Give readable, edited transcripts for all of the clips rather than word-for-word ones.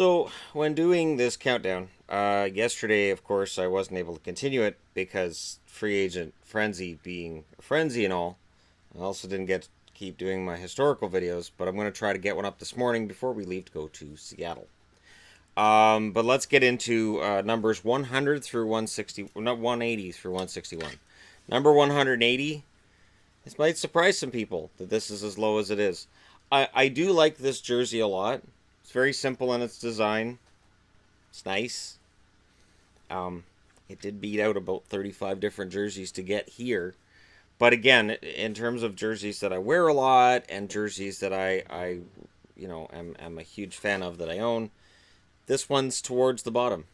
So, when doing this countdown, yesterday, of course, I wasn't able to continue it because free agent frenzy being a frenzy and all. I also didn't get to keep doing my historical videos, but I'm going to try to get one up this morning before we leave to go to Seattle. But let's get into numbers 100 through 160, not 180 through 161. Number 180. This might surprise some people that this is as low as it is. I do like this jersey a lot. It's very simple in its design. It's nice. It did beat out about 35 different jerseys to get here. But again, in terms of jerseys that I wear a lot and jerseys that I am a huge fan of that I own, this one's towards the bottom.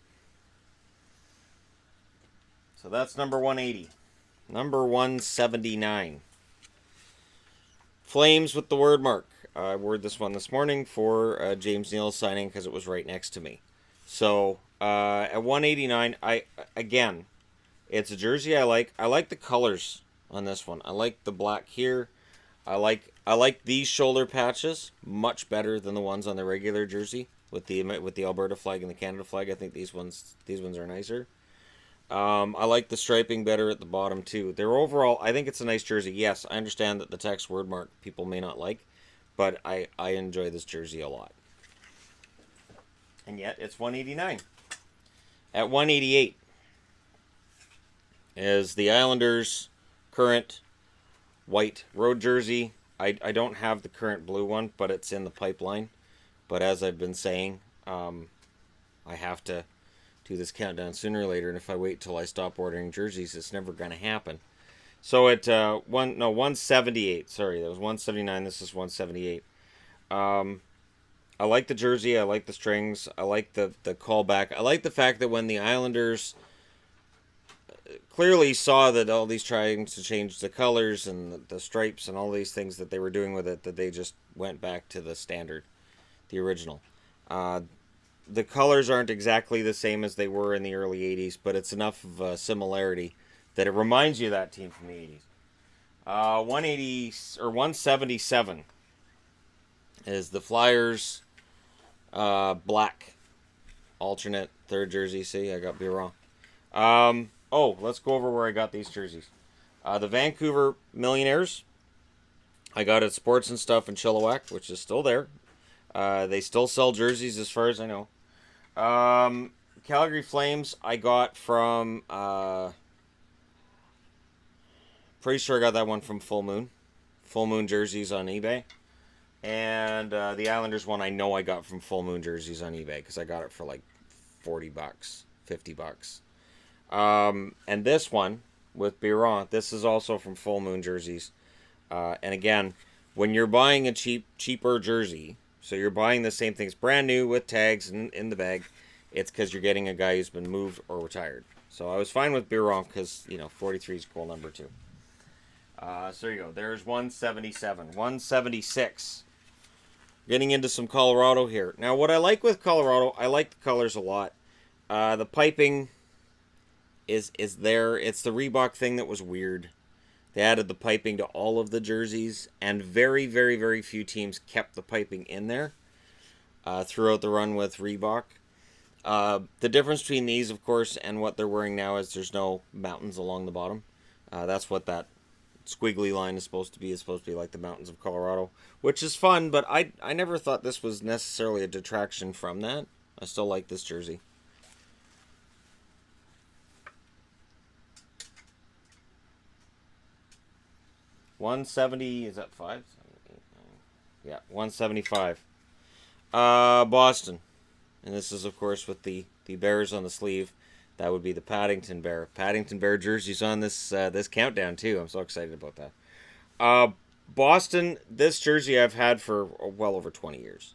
So that's number 180. Number 179. Flames with the word mark. I wore this one this morning for James Neal's signing because it was right next to me. So at 189, it's a jersey I like. I like the colors on this one. I like the black here. I like these shoulder patches much better than the ones on the regular jersey with the Alberta flag and the Canada flag. I think these ones are nicer. I like the striping better at the bottom too. They're overall, I think it's a nice jersey. Yes, I understand that the text word mark people may not like, but I enjoy this jersey a lot. And yet it's 189. At 188 is the Islanders' current white road jersey. I don't have the current blue one, but it's in the pipeline. But as I've been saying, I have to do this countdown sooner or later, and if I wait till I stop ordering jerseys, it's never going to happen. So at 178. Sorry, that was 179. This is 178. I like the jersey. I like the strings. I like the callback. I like the fact that when the Islanders clearly saw that all these trying to change the colors and the stripes and all these things that they were doing with it, that they just went back to the standard, the original. The colors aren't exactly the same as they were in the early 80s, but it's enough of a similarity that it reminds you of that team from the 80s. 180 or 177 is the Flyers black alternate third jersey. See, I got be wrong. Let's go over where I got these jerseys. The Vancouver Millionaires. I got at Sports and Stuff in Chilliwack, which is still there. They still sell jerseys as far as I know. Calgary Flames, I got from, pretty sure I got that one from Full Moon. Full Moon jerseys on eBay. And the Islanders one I know I got from Full Moon jerseys on eBay because I got it for like $40, $50. And this one with Biron, this is also from Full Moon jerseys. And again, when you're buying a cheaper jersey, so you're buying the same things brand new with tags in the bag, it's because you're getting a guy who's been moved or retired. So I was fine with Biron because, 43 is a cool number too. So there you go. There's 177. 176. Getting into some Colorado here. Now, what I like with Colorado, I like the colors a lot. The piping is there. It's the Reebok thing that was weird. They added the piping to all of the jerseys, and very, very, very few teams kept the piping in there throughout the run with Reebok. The difference between these, of course, and what they're wearing now is there's no mountains along the bottom. That's what that squiggly line is supposed to be. It's supposed to be like the mountains of Colorado, which is fun, but I never thought this was necessarily a detraction from that. I still like this jersey. $170, is that 5? 7, 8, 9. Yeah, 175. Boston. And this is, of course, with the bears on the sleeve. That would be the Paddington Bear. Paddington Bear jerseys on this countdown, too. I'm so excited about that. Boston, this jersey I've had for well over 20 years.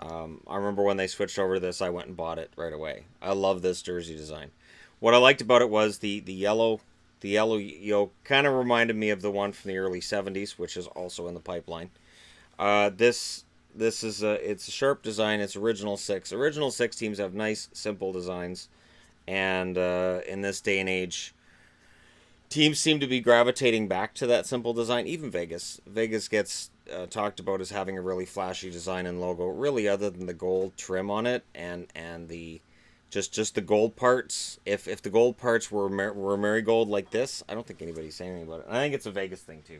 I remember when they switched over to this, I went and bought it right away. I love this jersey design. What I liked about it was the yellow. The yellow yoke kind of reminded me of the one from the early 70s, which is also in the pipeline. This is it's a sharp design. It's Original 6. Original 6 teams have nice, simple designs. And in this day and age, teams seem to be gravitating back to that simple design. Even Vegas. Vegas gets talked about as having a really flashy design and logo. Really, other than the gold trim on it and the just the gold parts. If the gold parts were marigold like this, I don't think anybody's saying anything about it. I think it's a Vegas thing too.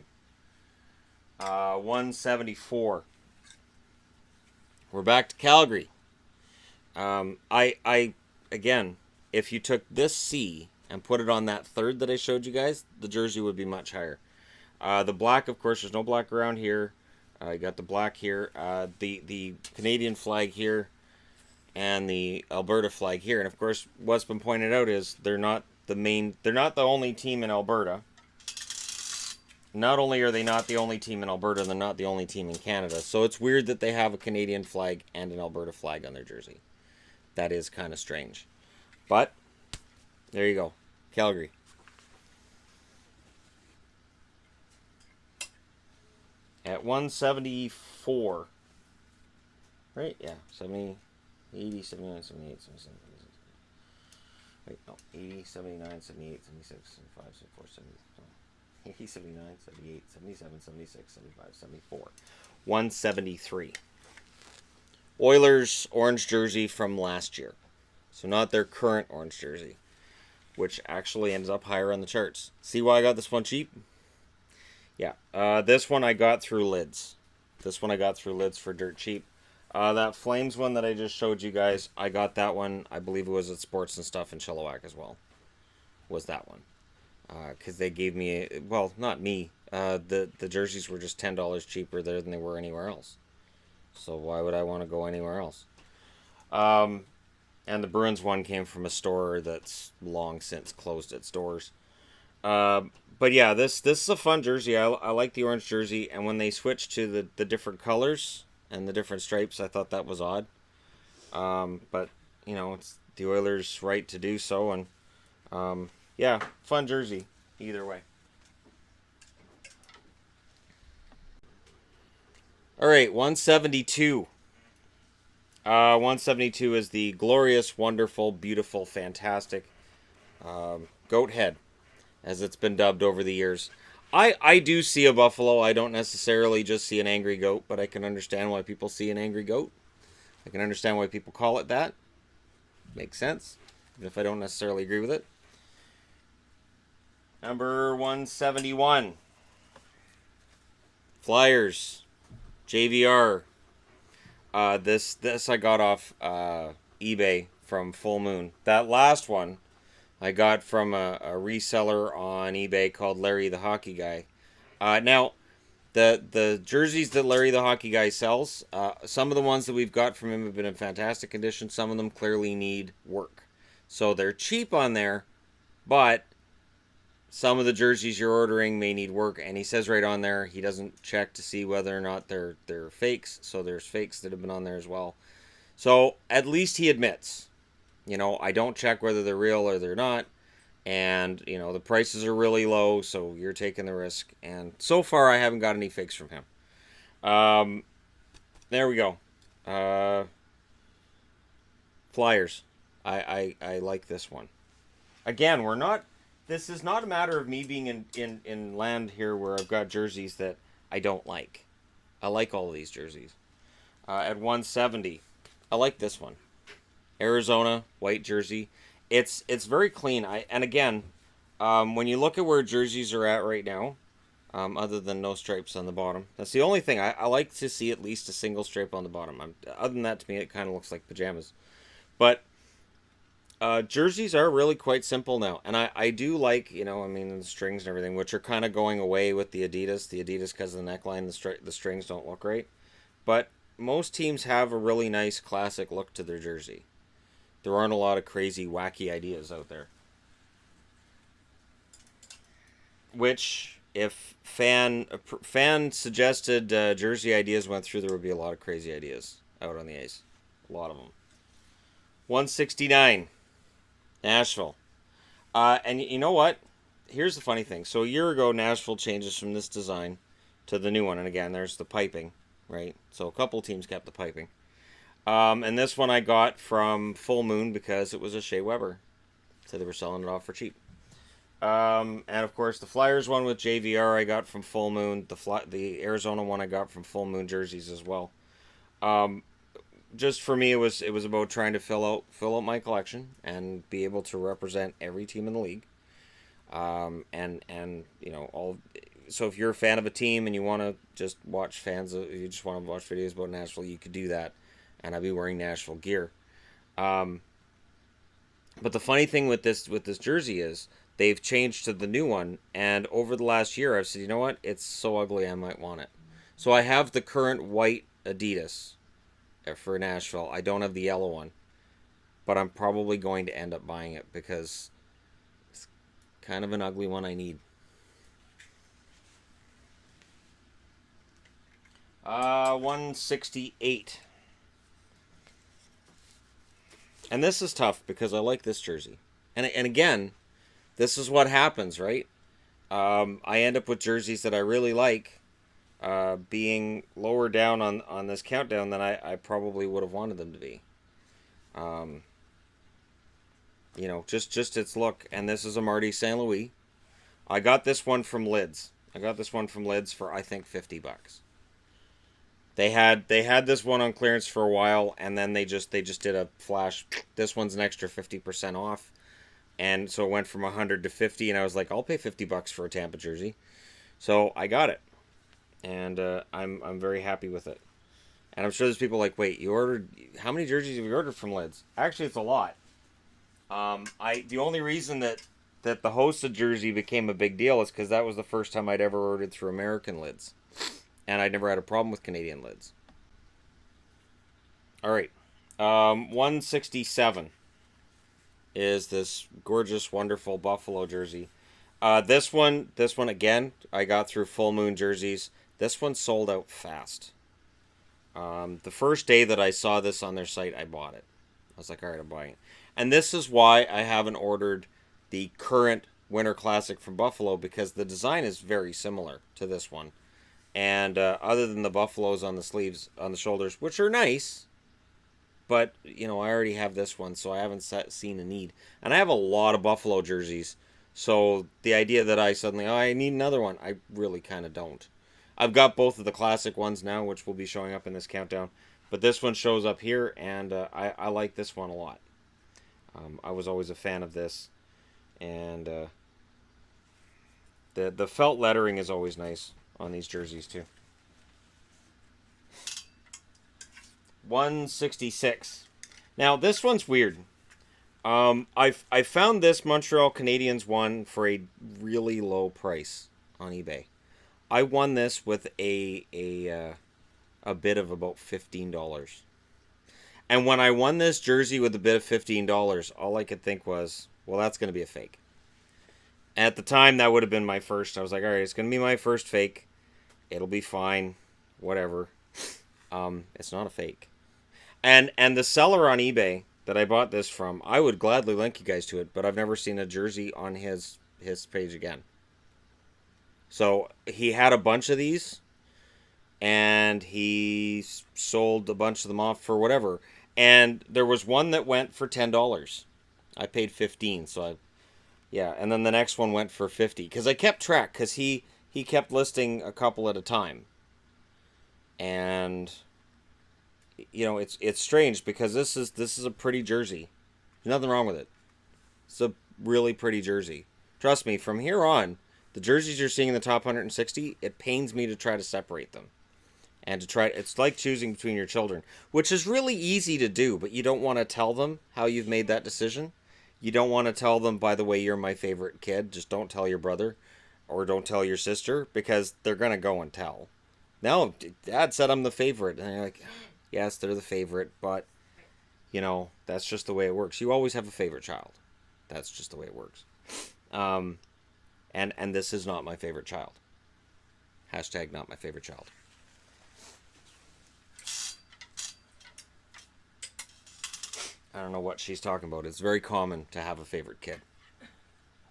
174. We're back to Calgary. I again, if you took this C and put it on that third that I showed you guys, the jersey would be much higher. The black, of course, there's no black around here. You got the black here, the Canadian flag here, and the Alberta flag here. And of course, what's been pointed out is they're not the only team in Alberta. Not only are they not the only team in Alberta, they're not the only team in Canada. So it's weird that they have a Canadian flag and an Alberta flag on their jersey. That is kind of strange. But there you go. Calgary. At 174. Right? Yeah. 70, 80, 79, 78, 77, 76. Wait, no. 80, 79, 78, 76, 75, 74, 70. No. 80, 79, 78, 77, 76, 75, 74. 173. Oilers orange jersey from last year. So not their current orange jersey, which actually ends up higher on the charts. See why I got this one cheap? Yeah, this one I got through Lids. This one I got through Lids for dirt cheap. That Flames one that I just showed you guys, I got that one. I believe it was at Sports and Stuff in Chilliwack as well. Was that one? Because they gave me, well, not me. The jerseys were just $10 cheaper there than they were anywhere else. So why would I want to go anywhere else? And the Bruins one came from a store that's long since closed its doors. But yeah, this is a fun jersey. I like the orange jersey, and when they switched to the different colors and the different stripes, I thought that was odd. But you know, it's the Oilers' right to do so, and yeah, fun jersey either way. All right, 172. 172 is the glorious, wonderful, beautiful, fantastic goat head, as it's been dubbed over the years. I do see a buffalo. I don't necessarily just see an angry goat, but I can understand why people see an angry goat. I can understand why people call it that. Makes sense, even if I don't necessarily agree with it. Number 171. Flyers. JVR. This I got off eBay from Full Moon. That last one I got from a reseller on eBay called Larry the Hockey Guy. Now, the jerseys that Larry the Hockey Guy sells, some of the ones that we've got from him have been in fantastic condition. Some of them clearly need work. So they're cheap on there, but some of the jerseys you're ordering may need work, and he says right on there he doesn't check to see whether or not they're fakes. So there's fakes that have been on there as well. So at least he admits, you know, I don't check whether they're real or they're not, and you know the prices are really low, so you're taking the risk. And so far I haven't got any fakes from him. There we go. Flyers. I like this one. Again, we're not. This is not a matter of me being in land here where I've got jerseys that I don't like. I like all of these jerseys. At 170, I like this one. Arizona white jersey. It's very clean. And again, when you look at where jerseys are at right now, other than no stripes on the bottom, that's the only thing. I like to see at least a single stripe on the bottom. Other than that, to me, it kind of looks like pajamas. But jerseys are really quite simple now, and I do like, you know, I mean, the strings and everything, which are kind of going away with the Adidas. The Adidas, because of the neckline, the strings don't look great. But most teams have a really nice classic look to their jersey. There aren't a lot of crazy, wacky ideas out there. Which, if fan suggested jersey ideas went through, there would be a lot of crazy ideas out on the ice. A lot of them. 169. Nashville. And you know what? Here's the funny thing. So a year ago, Nashville changes from this design to the new one. And again, there's the piping, right? So a couple teams kept the piping. And this one I got from Full Moon because it was a Shea Weber. So they were selling it off for cheap. And of course, the Flyers one with JVR I got from Full Moon. The Arizona one I got from Full Moon jerseys as well. Um, just for me, it was about trying to fill out my collection and be able to represent every team in the league. And all. So if you're a fan of a team and you want to just watch you just want to watch videos about Nashville, you could do that, and I'll be wearing Nashville gear. Um, but the funny thing with this jersey is they've changed to the new one, and over the last year I've said, you know what, it's so ugly I might want it. So I have the current white Adidas for Nashville. I don't have the yellow one, but I'm probably going to end up buying it because it's kind of an ugly one I need. 168. And this is tough because I like this jersey. And again, this is what happens, right? I end up with jerseys that I really like being lower down on this countdown than I probably would have wanted them to be. Um, just its look. And this is a Marty St. Louis. I got this one from Lids. For I think $50. They had this one on clearance for a while, and then they just did a flash. This one's an extra 50% off, and so it went from 100 to 50. And I was like, I'll pay $50 for a Tampa jersey, so I got it, and I'm very happy with it. And I'm sure there's people like, wait, you ordered how many jerseys have you ordered from Lids? Actually, it's a lot. The only reason that the hosted jersey became a big deal is because that was the first time I'd ever ordered through American Lids. And I never had a problem with Canadian Lids. All right. 167 is this gorgeous, wonderful Buffalo jersey. This one again, I got through Full Moon jerseys. This one sold out fast. The first day that I saw this on their site, I bought it. I was like, all right, I'm buying it. And this is why I haven't ordered the current Winter Classic from Buffalo, because the design is very similar to this one. And other than the buffaloes on the sleeves, on the shoulders, which are nice, but I already have this one, so I haven't seen a need. And I have a lot of buffalo jerseys, so the idea that I need another one, I really kind of don't. I've got both of the classic ones now, which will be showing up in this countdown, but this one shows up here, and I like this one a lot. I was always a fan of this, and the felt lettering is always nice on these jerseys too. 166. Now this one's weird. I found this Montreal Canadiens one for a really low price on eBay. I won this with a bid of about $15. And when I won this jersey with a bid of $15, all I could think was, well, that's going to be a fake. At the time, that would have been my first. I was like, all right, it's going to be my first fake. It'll be fine. Whatever. It's not a fake. And the seller on eBay that I bought this from, I would gladly link you guys to it, but I've never seen a jersey on his page again. So he had a bunch of these, and he sold a bunch of them off for whatever. And there was one that went for $10. I paid $15, so yeah, and then the next one went for $50 because I kept track, because he kept listing a couple at a time. And it's strange because this is a pretty jersey. There's nothing wrong with it. It's a really pretty jersey. Trust me, from here on, the jerseys you're seeing in the top 160, it pains me to try to separate them. And it's like choosing between your children, which is really easy to do, but you don't want to tell them how you've made that decision. You don't want to tell them, by the way, you're my favorite kid. Just don't tell your brother or don't tell your sister, because they're going to go and tell. No, Dad said I'm the favorite. And you're like, yes, they're the favorite, but, that's just the way it works. You always have a favorite child. That's just the way it works. And this is not my favorite child. Hashtag not my favorite child. I don't know what she's talking about. It's very common to have a favorite kid.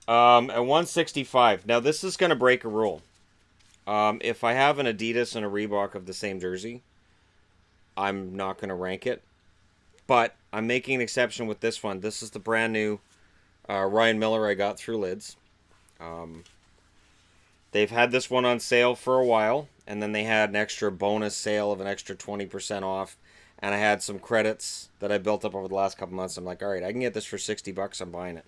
At 165. Now, this is going to break a rule. If I have an Adidas and a Reebok of the same jersey, I'm not going to rank it. But I'm making an exception with this one. This is the brand new Ryan Miller I got through Lids. They've had this one on sale for a while, and then they had an extra bonus sale of an extra 20% off. And I had some credits that I built up over the last couple months. I'm like, all right, I can get this for $60. I'm buying it.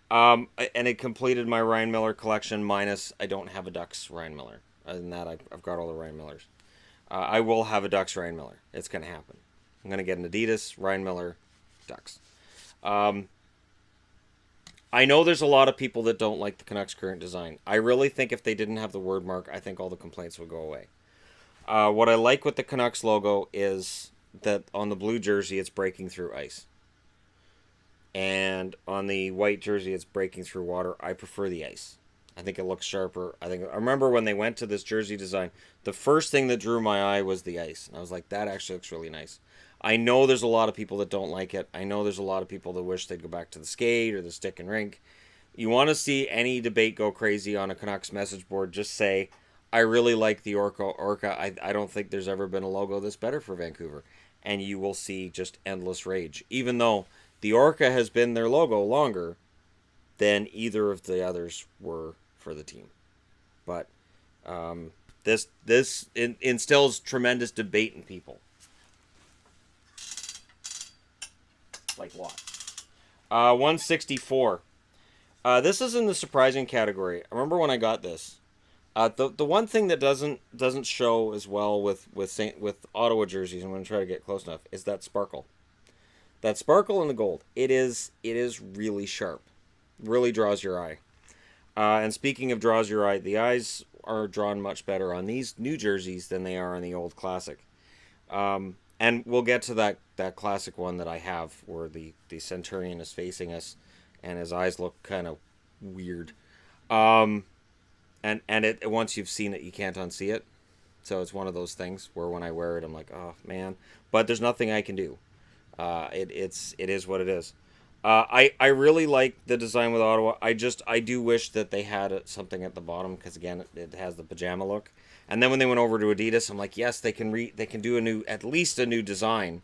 And it completed my Ryan Miller collection, minus I don't have a Ducks Ryan Miller. Other than that, I've got all the Ryan Millers. I will have a Ducks Ryan Miller. It's going to happen. I'm going to get an Adidas Ryan Miller Ducks. I know there's a lot of people that don't like the Canucks' current design. I really think if they didn't have the word mark, I think all the complaints would go away. What I like with the Canucks logo is that on the blue jersey, it's breaking through ice. And on the white jersey, it's breaking through water. I prefer the ice. I think it looks sharper. I remember when they went to this jersey design, the first thing that drew my eye was the ice. And I was like, that actually looks really nice. I know there's a lot of people that don't like it. I know there's a lot of people that wish they'd go back to the skate or the stick and rink. You want to see any debate go crazy on a Canucks message board, just say, I really like the Orca. I don't think there's ever been a logo that's better for Vancouver. And you will see just endless rage. Even though the Orca has been their logo longer than either of the others were for the team. But this instills tremendous debate in people. Like what? 164. This is in the surprising category. I remember when I got this. The one thing that doesn't show as well with Ottawa jerseys, I'm going to try to get close enough, is that sparkle. That sparkle in the gold. It is really sharp. Really draws your eye. And speaking of draws your eye, the eyes are drawn much better on these new jerseys than they are on the old classic. And we'll get to that classic one that I have where the Centurion is facing us and his eyes look kind of weird. And it once you've seen it, you can't unsee it. So it's one of those things where when I wear it, I'm like, oh, man. But there's nothing I can do. It is what it is. I really like the design with Ottawa. I do wish that they had something at the bottom because, again, it has the pajama look. And then when they went over to Adidas, I'm like, yes, they can do at least a new design,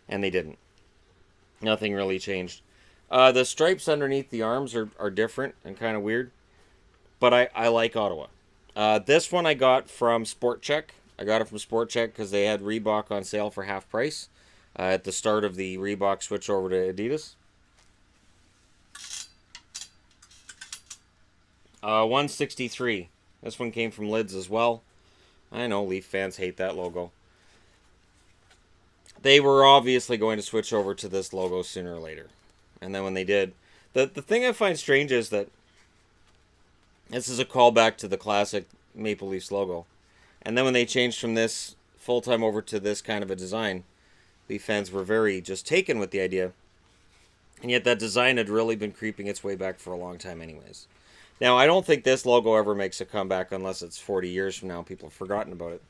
and they didn't. Nothing really changed. The stripes underneath the arms are different and kind of weird, but I like Ottawa. This one I got from Sport Check. I got it from Sport Check because they had Reebok on sale for half price at the start of the Reebok switch over to Adidas. 163. This one came from Lids as well. I know Leaf fans hate that logo. They were obviously going to switch over to this logo sooner or later. And then when they did, the thing I find strange is that this is a callback to the classic Maple Leafs logo. And then when they changed from this full-time over to this kind of a design, Leaf fans were very just taken with the idea. And yet that design had really been creeping its way back for a long time anyways. Now, I don't think this logo ever makes a comeback unless it's 40 years from now. People have forgotten about it.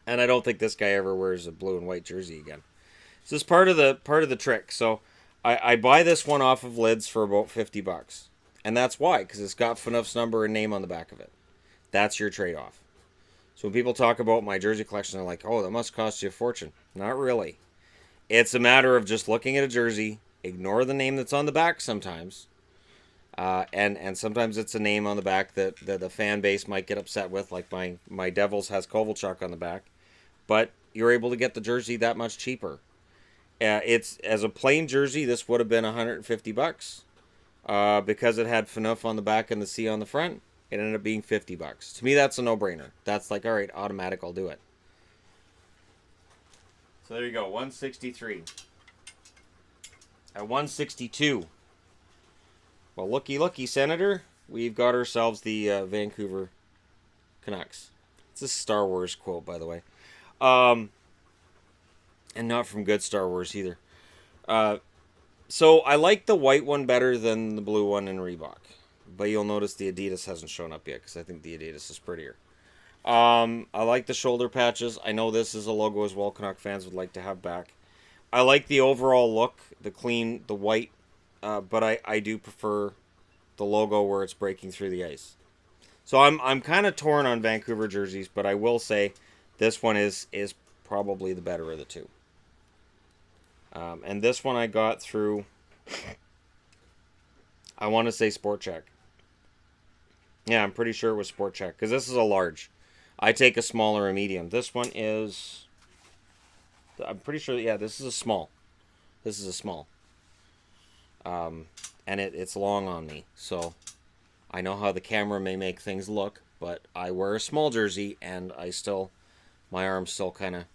And I don't think this guy ever wears a blue and white jersey again. So it's part of the trick. So I buy this one off of Lids for about $50. And that's why, because it's got Phaneuf's number and name on the back of it. That's your trade-off. So when people talk about my jersey collection, they're like, oh, that must cost you a fortune. Not really. It's a matter of just looking at a jersey, ignore the name that's on the back sometimes. And sometimes it's a name on the back that the fan base might get upset with, like my Devils has Kovalchuk on the back. But you're able to get the jersey that much cheaper. It's as a plain jersey, this would have been $150. Because it had Phaneuf on the back and the C on the front, it ended up being $50. To me, that's a no-brainer. That's like, all right, automatic, I'll do it. So there you go, 163. At 162. Well, looky, Senator. We've got ourselves the Vancouver Canucks. It's a Star Wars quote, by the way. And not from good Star Wars either. So I like the white one better than the blue one in Reebok. But you'll notice the Adidas hasn't shown up yet because I think the Adidas is prettier. I like the shoulder patches. I know this is a logo as well Canuck fans would like to have back. I like the overall look, the clean, the white. But I do prefer the logo where it's breaking through the ice. So I'm kind of torn on Vancouver jerseys, but I will say this one is probably the better of the two. And this one I got through, I want to say Sport Check. Yeah, I'm pretty sure it was Sport Check, because this is a large. I take a small or a medium. This one is... I'm pretty sure, yeah, this is a small. This is a small. And it's long on me, so I know how the camera may make things look, but I wear a small jersey, and my arm still kind of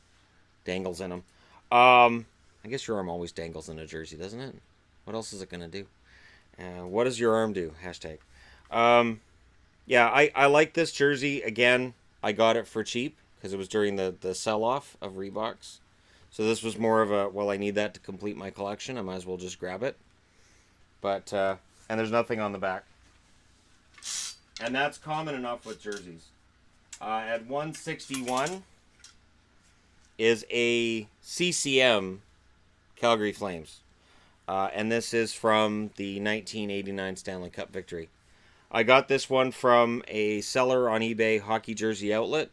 dangles in them. I guess your arm always dangles in a jersey, doesn't it? What else is it going to do? What does your arm do? Hashtag. Yeah, I like this jersey. Again, I got it for cheap because it was during the sell-off of Reeboks. So this was more of a, well, I need that to complete my collection. I might as well just grab it. But, and there's nothing on the back. And that's common enough with jerseys. At 161 is a CCM Calgary Flames. And this is from the 1989 Stanley Cup victory. I got this one from a seller on eBay, Hockey Jersey Outlet,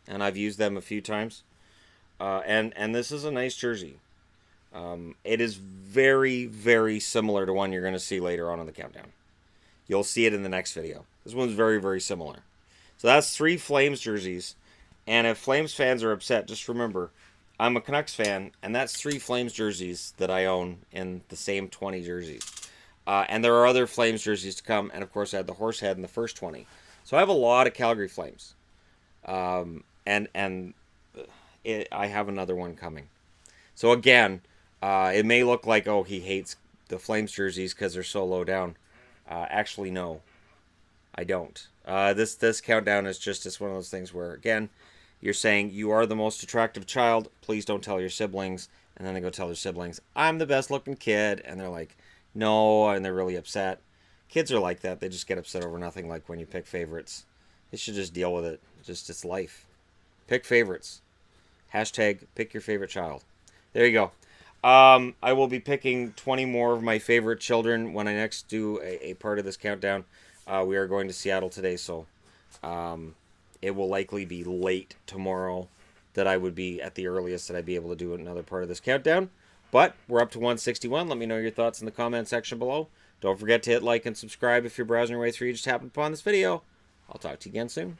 and I've used them a few times. And this is a nice jersey. It is very, very similar to one you're going to see later on in the countdown. You'll see it in the next video. This one's very, very similar. So that's 3 Flames jerseys. And if Flames fans are upset, just remember, I'm a Canucks fan, and that's 3 Flames jerseys that I own in the same 20 jerseys. And there are other Flames jerseys to come. And, of course, I had the horse head in the first 20. So I have a lot of Calgary Flames. I have another one coming. So, again, it may look like, oh, he hates the Flames jerseys because they're so low down. Actually, no. I don't. This countdown is just one of those things where, again, you're saying you are the most attractive child. Please don't tell your siblings. And then they go tell their siblings, I'm the best looking kid. And they're like, no. And they're really upset. Kids are like that. They just get upset over nothing, like when you pick favorites. You should just deal with it. It's life. Pick favorites. Hashtag pick your favorite child. There you go. I will be picking 20 more of my favorite children when I next do a part of this countdown. We are going to Seattle today, so it will likely be late tomorrow that I would be at the earliest that I'd be able to do another part of this countdown. But we're up to 161. Let me know your thoughts in the comment section below. Don't forget to hit like and subscribe if you're browsing your way through. You just happened upon this video. I'll talk to you again soon.